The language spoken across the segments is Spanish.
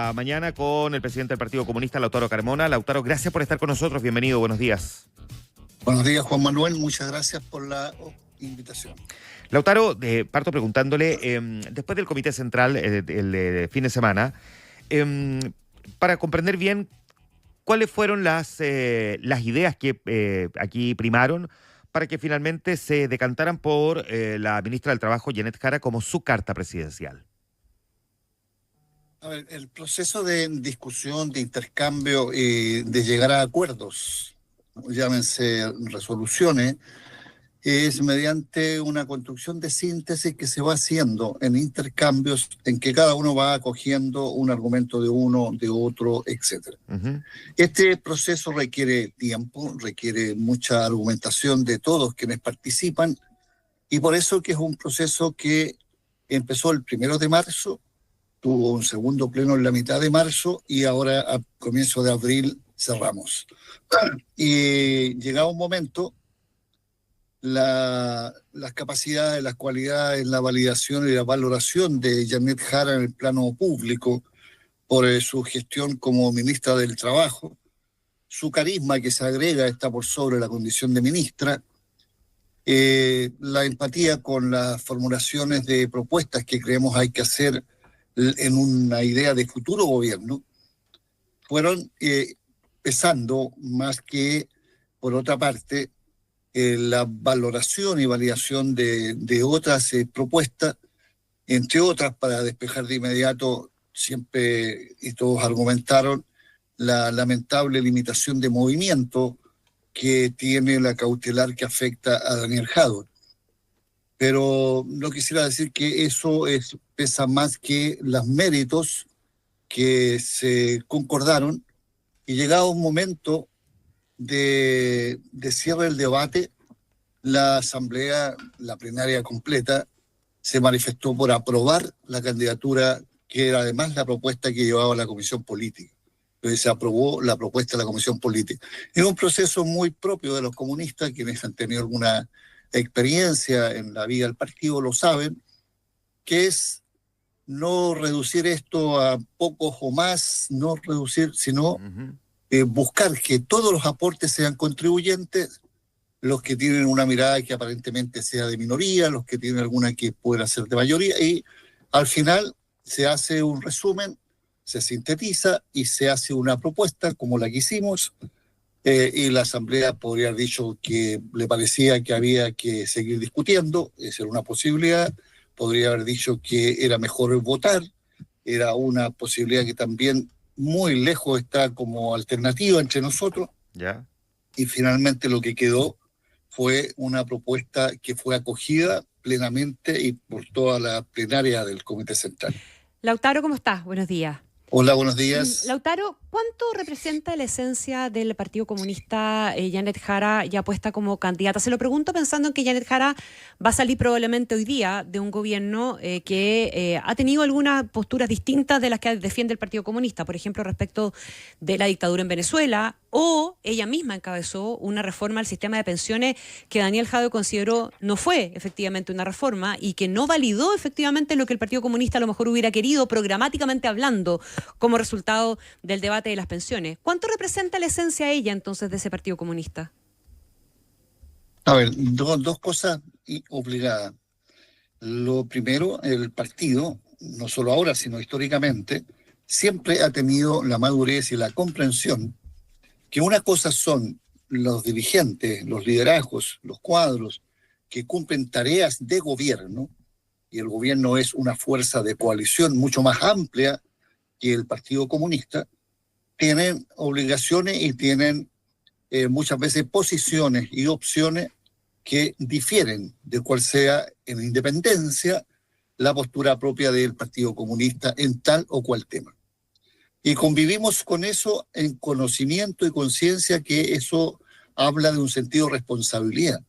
esta mañana con el presidente del Partido Comunista, Lautaro Carmona. Lautaro, gracias por estar con nosotros. Bienvenido, buenos días. Buenos días, Juan Manuel. Muchas gracias por la invitación. Lautaro, parto preguntándole, después del Comité Central, el fin de semana, para comprender bien cuáles fueron las ideas que aquí primaron para que finalmente se decantaran por la ministra del Trabajo, Janet Jara, como su carta presidencial. A ver, el proceso de discusión, de intercambio, de llegar a acuerdos, llámense resoluciones, es mediante una construcción de síntesis que se va haciendo en intercambios en que cada uno va acogiendo un argumento de uno, de otro, etc. Uh-huh. Este proceso requiere tiempo, requiere mucha argumentación de todos quienes participan, y por eso que es un proceso que empezó el 1 de marzo, tuvo un segundo pleno en la mitad de marzo y ahora a comienzo de abril cerramos. Y llegado un momento, las capacidades, las cualidades, la validación y la valoración de Janet Jara en el plano público por su gestión como ministra del Trabajo, su carisma que se agrega está por sobre la condición de ministra, la empatía con las formulaciones de propuestas que creemos hay que hacer en una idea de futuro gobierno, fueron pesando más que, por otra parte, la valoración y validación de otras propuestas, entre otras, para despejar de inmediato, siempre y todos argumentaron, la lamentable limitación de movimiento que tiene la cautelar que afecta a Daniel Jadot. Pero no quisiera decir que eso pesa más que los méritos que se concordaron, y llegado un momento de cierre del debate, la asamblea, la plenaria completa, se manifestó por aprobar la candidatura, que era además la propuesta que llevaba la Comisión Política. Entonces se aprobó la propuesta de la Comisión Política. Es un proceso muy propio de los comunistas, quienes han tenido alguna experiencia en la vida del partido lo saben, que es no reducir esto a pocos o más, no reducir, sino buscar que todos los aportes sean contribuyentes, los que tienen una mirada que aparentemente sea de minoría, los que tienen alguna que pueda ser de mayoría, y al final se hace un resumen, se sintetiza y se hace una propuesta como la que hicimos, y la asamblea podría haber dicho que le parecía que había que seguir discutiendo, esa era una posibilidad, podría haber dicho que era mejor votar, era una posibilidad que también muy lejos está como alternativa entre nosotros, ¿ya? Y finalmente lo que quedó fue una propuesta que fue acogida plenamente y por toda la plenaria del Comité Central. Lautaro, ¿cómo estás? Buenos días. Hola, buenos días. Lautaro, ¿cuánto representa la esencia del Partido Comunista Janet Jara ya puesta como candidata? Se lo pregunto pensando en que Janet Jara va a salir probablemente hoy día de un gobierno que ha tenido algunas posturas distintas de las que defiende el Partido Comunista, por ejemplo, respecto de la dictadura en Venezuela, o ella misma encabezó una reforma al sistema de pensiones que Daniel Jadot consideró no fue efectivamente una reforma y que no validó efectivamente lo que el Partido Comunista a lo mejor hubiera querido programáticamente hablando como resultado del debate de las pensiones. ¿Cuánto representa la esencia ella entonces de ese Partido Comunista? A ver, dos cosas obligadas. Lo primero, el partido, no solo ahora, sino históricamente, siempre ha tenido la madurez y la comprensión que una cosa son los dirigentes, los liderazgos, los cuadros que cumplen tareas de gobierno, y el gobierno es una fuerza de coalición mucho más amplia que el Partido Comunista, tienen obligaciones y tienen muchas veces posiciones y opciones que difieren de cuál sea en independencia la postura propia del Partido Comunista en tal o cual tema. Y convivimos con eso en conocimiento y conciencia que eso habla de un sentido de responsabilidad.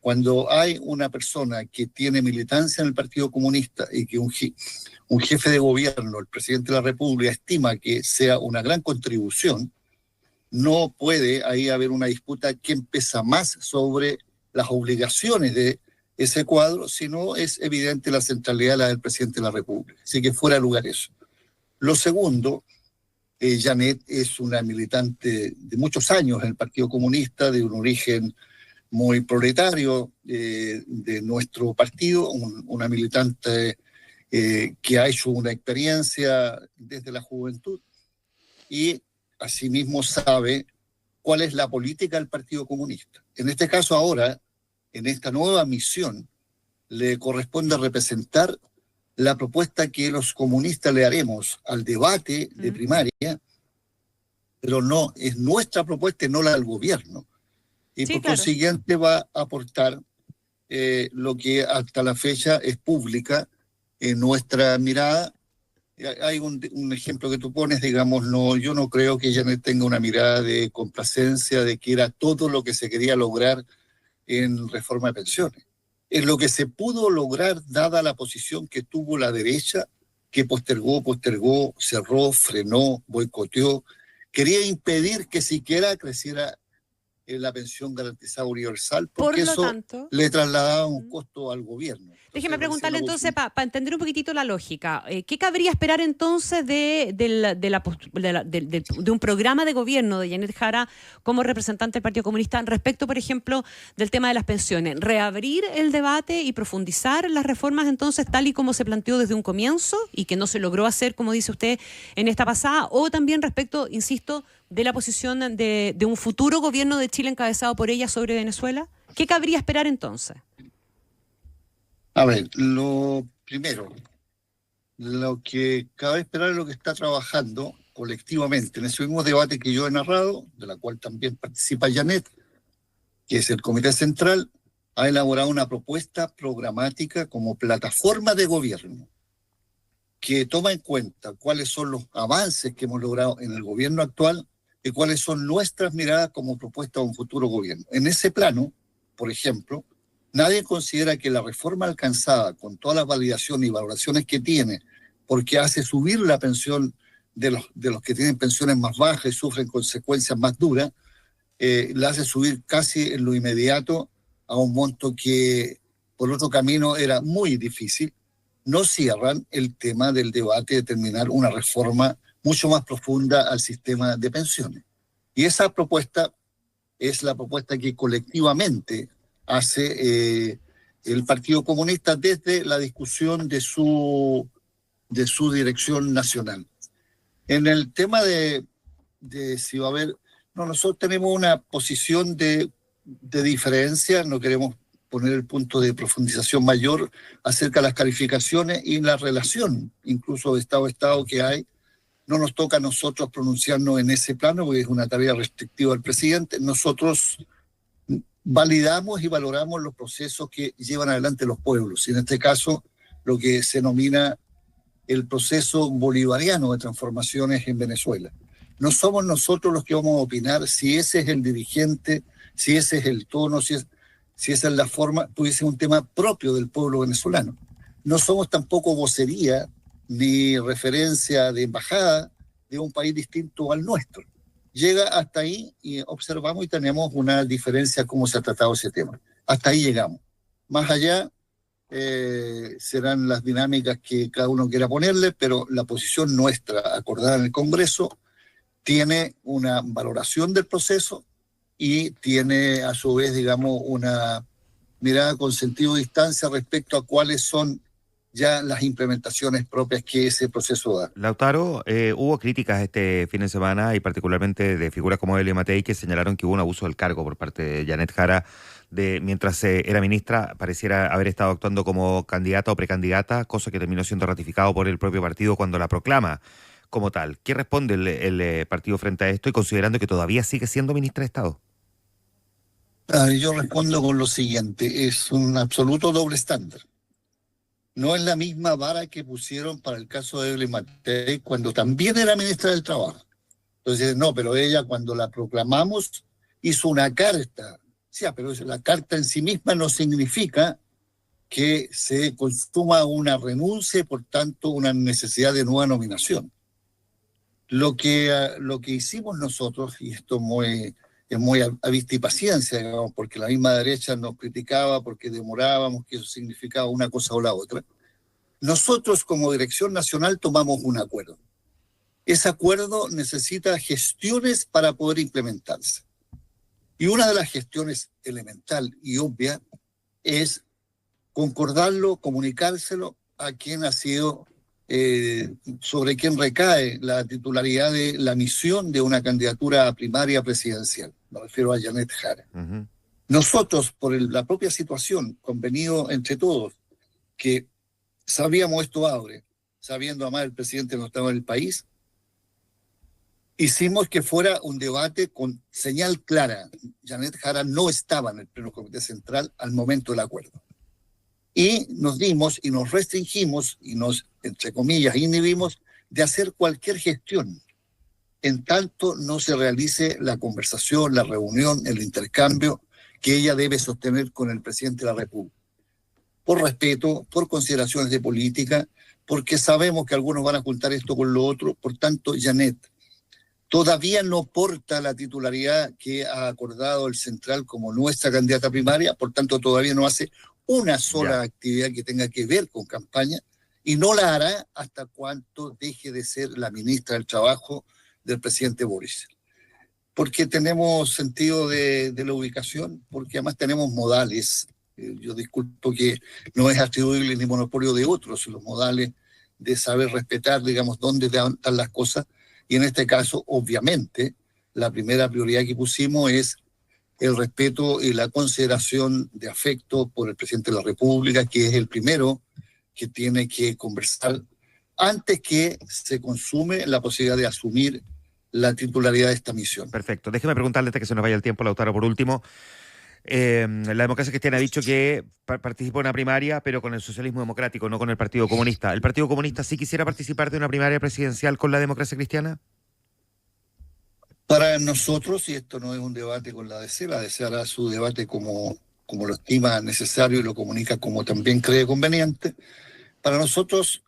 Cuando hay una persona que tiene militancia en el Partido Comunista y que un jefe de gobierno, el presidente de la República, estima que sea una gran contribución, no puede ahí haber una disputa quién pesa más sobre las obligaciones de ese cuadro, sino es evidente la centralidad la del presidente de la República. Así que fuera de lugar eso. Lo segundo Janet es una militante de muchos años en el Partido Comunista, de un origen muy proletario de nuestro partido, una militante que ha hecho una experiencia desde la juventud y asimismo sabe cuál es la política del Partido Comunista. En este caso ahora, en esta nueva misión, le corresponde representar la propuesta que los comunistas le haremos al debate de primaria, pero no es nuestra propuesta y no la del gobierno. Y Sí, por claro. consiguiente va a aportar lo que hasta la fecha es pública en nuestra mirada. Hay un ejemplo que tú pones, digamos, no, yo no creo que Janet tenga una mirada de complacencia de que era todo lo que se quería lograr en reforma de pensiones. Es lo que se pudo lograr dada la posición que tuvo la derecha, que postergó, cerró, frenó, boicoteó, quería impedir que siquiera creciera la pensión garantizada universal, Por porque lo eso tanto, le trasladaba un costo al gobierno. déjeme Entonces, preguntarle recién entonces, para entender un poquitito la lógica, ¿qué cabría esperar entonces de un programa de gobierno de Janet Jara como representante del Partido Comunista respecto, por ejemplo, del tema de las pensiones? ¿Reabrir el debate y profundizar las reformas entonces tal y como se planteó desde un comienzo y que no se logró hacer, como dice usted, en esta pasada? O también respecto, insisto, de la posición de un futuro gobierno de Chile encabezado por ella sobre Venezuela. ¿Qué cabría esperar entonces? A ver, lo primero, lo que cabe esperar es lo que está trabajando colectivamente en ese mismo debate que yo he narrado, de la cual también participa Janet, que es el Comité Central, ha elaborado una propuesta programática como plataforma de gobierno que toma en cuenta cuáles son los avances que hemos logrado en el gobierno actual y cuáles son nuestras miradas como propuesta a un futuro gobierno. En ese plano, por ejemplo, nadie considera que la reforma alcanzada, con todas las validaciones y valoraciones que tiene, porque hace subir la pensión de los que tienen pensiones más bajas y sufren consecuencias más duras, la hace subir casi en lo inmediato a un monto que por otro camino era muy difícil. No cierran el tema del debate de terminar una reforma mucho más profunda al sistema de pensiones. Y esa propuesta es la propuesta que colectivamente hace el Partido Comunista desde la discusión de su dirección nacional. En el tema de si va a haber... No, nosotros tenemos una posición de diferencia, no queremos poner el punto de profundización mayor acerca de las calificaciones y la relación, incluso de Estado-Estado que hay. No nos toca a nosotros pronunciarnos en ese plano, porque es una tarea restrictiva del presidente. Nosotros validamos y valoramos los procesos que llevan adelante los pueblos, y en este caso lo que se denomina el proceso bolivariano de transformaciones en Venezuela. No somos nosotros los que vamos a opinar si ese es el dirigente, si ese es el tono, si esa es la forma, puede ser un tema propio del pueblo venezolano. No somos tampoco vocería ni referencia de embajada de un país distinto al nuestro. Llega hasta ahí y observamos y tenemos una diferencia cómo se ha tratado ese tema. Hasta ahí llegamos. Más allá serán las dinámicas que cada uno quiera ponerle, pero la posición nuestra acordada en el Congreso tiene una valoración del proceso y tiene a su vez, digamos, una mirada con sentido de distancia respecto a cuáles son ya las implementaciones propias que ese proceso da. Lautaro, hubo críticas este fin de semana y particularmente de figuras como Elio Matei que señalaron que hubo un abuso del cargo por parte de Janet Jara mientras era ministra, pareciera haber estado actuando como candidata o precandidata, cosa que terminó siendo ratificado por el propio partido cuando la proclama como tal. ¿Qué responde el partido frente a esto y considerando que todavía sigue siendo ministra de Estado? Yo respondo con lo siguiente, es un absoluto doble estándar. No es la misma vara que pusieron para el caso de Evelyn Matei cuando también era ministra del Trabajo. Entonces, no, pero ella cuando la proclamamos hizo una carta. Sí, pero la carta en sí misma no significa que se consuma una renuncia y por tanto una necesidad de nueva nominación. Lo que hicimos nosotros, y esto es muy a vista y paciencia, digamos, porque la misma derecha nos criticaba porque demorábamos, que eso significaba una cosa o la otra. Nosotros como Dirección Nacional tomamos un acuerdo. ese acuerdo necesita gestiones para poder implementarse. Y una de las gestiones elemental y obvia es concordarlo, comunicárselo a quien ha sido, sobre quien recae la titularidad de la misión de una candidatura primaria presidencial. Me refiero a Janet Jara. Nosotros, por la propia situación, convenido entre todos, que sabíamos esto abre, sabiendo además el presidente no estaba en el país, hicimos que fuera un debate con señal clara. Janet Jara no estaba en el Pleno Comité Central al momento del acuerdo. Y nos dimos y nos restringimos y nos, entre comillas, inhibimos de hacer cualquier gestión en tanto no se realice la conversación, la reunión, el intercambio que ella debe sostener con el presidente de la República. Por respeto, por consideraciones de política, porque sabemos que algunos van a juntar esto con lo otro. Por tanto, Janet todavía no porta la titularidad que ha acordado el Central como nuestra candidata primaria, por tanto todavía no hace una sola actividad que tenga que ver con campaña y no la hará hasta cuanto deje de ser la ministra del Trabajo del presidente Boris. Porque tenemos sentido de la ubicación, porque además tenemos modales. Yo disculpo que no es atribuible ni monopolio de otros, los modales de saber respetar, digamos, dónde están las cosas. Y en este caso, obviamente, la primera prioridad que pusimos es el respeto y la consideración de afecto por el presidente de la República, que es el primero que tiene que conversar antes que se consume la posibilidad de asumir la titularidad de esta misión. Perfecto. Déjeme preguntarle antes que se nos vaya el tiempo, Lautaro, por último. La democracia cristiana ha dicho que participa en una primaria, pero con el socialismo democrático, no con el Partido Comunista. ¿El Partido Comunista sí quisiera participar de una primaria presidencial con la democracia cristiana? Para nosotros, y esto no es un debate con la DC hará su debate como lo estima necesario y lo comunica como también cree conveniente. Para nosotros,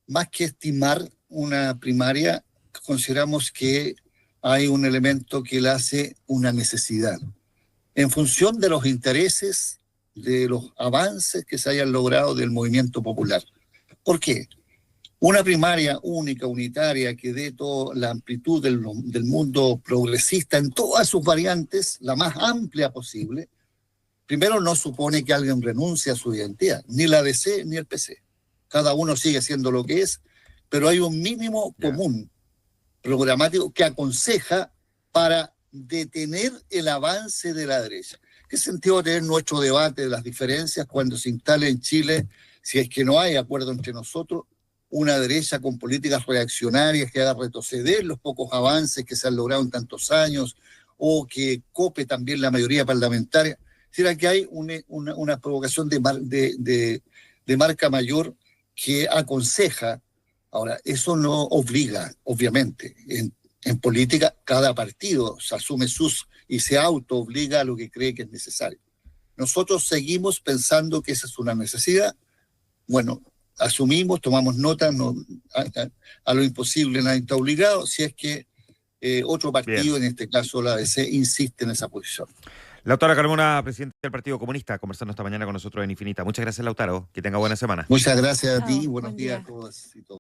más que estimar una primaria, consideramos que hay un elemento que la hace una necesidad. En función de los intereses, de los avances que se hayan logrado del movimiento popular. ¿Por qué? Una primaria única, unitaria, que dé toda la amplitud del mundo progresista en todas sus variantes, la más amplia posible, primero no supone que alguien renuncie a su identidad, ni la DC ni el PC. Cada uno sigue siendo lo que es, pero hay un mínimo común programático que aconseja para detener el avance de la derecha. ¿Qué sentido va a tener nuestro debate de las diferencias cuando se instale en Chile, si es que no hay acuerdo entre nosotros, una derecha con políticas reaccionarias que haga retroceder los pocos avances que se han logrado en tantos años o que cope también la mayoría parlamentaria? ¿Será que hay una provocación de marca mayor que aconseja? Ahora, eso no obliga, obviamente. En política, cada partido se asume y se auto-obliga a lo que cree que es necesario. Nosotros seguimos pensando que esa es una necesidad. Bueno, asumimos, tomamos nota, a lo imposible nadie está obligado, si es que otro partido, en este caso la ADC, insiste en esa posición. Lautaro Carmona, presidente del Partido Comunista, conversando esta mañana con nosotros en Infinita. Muchas gracias, Lautaro. Que tenga buena semana. Muchas gracias a ti y buenos días a todas y todos.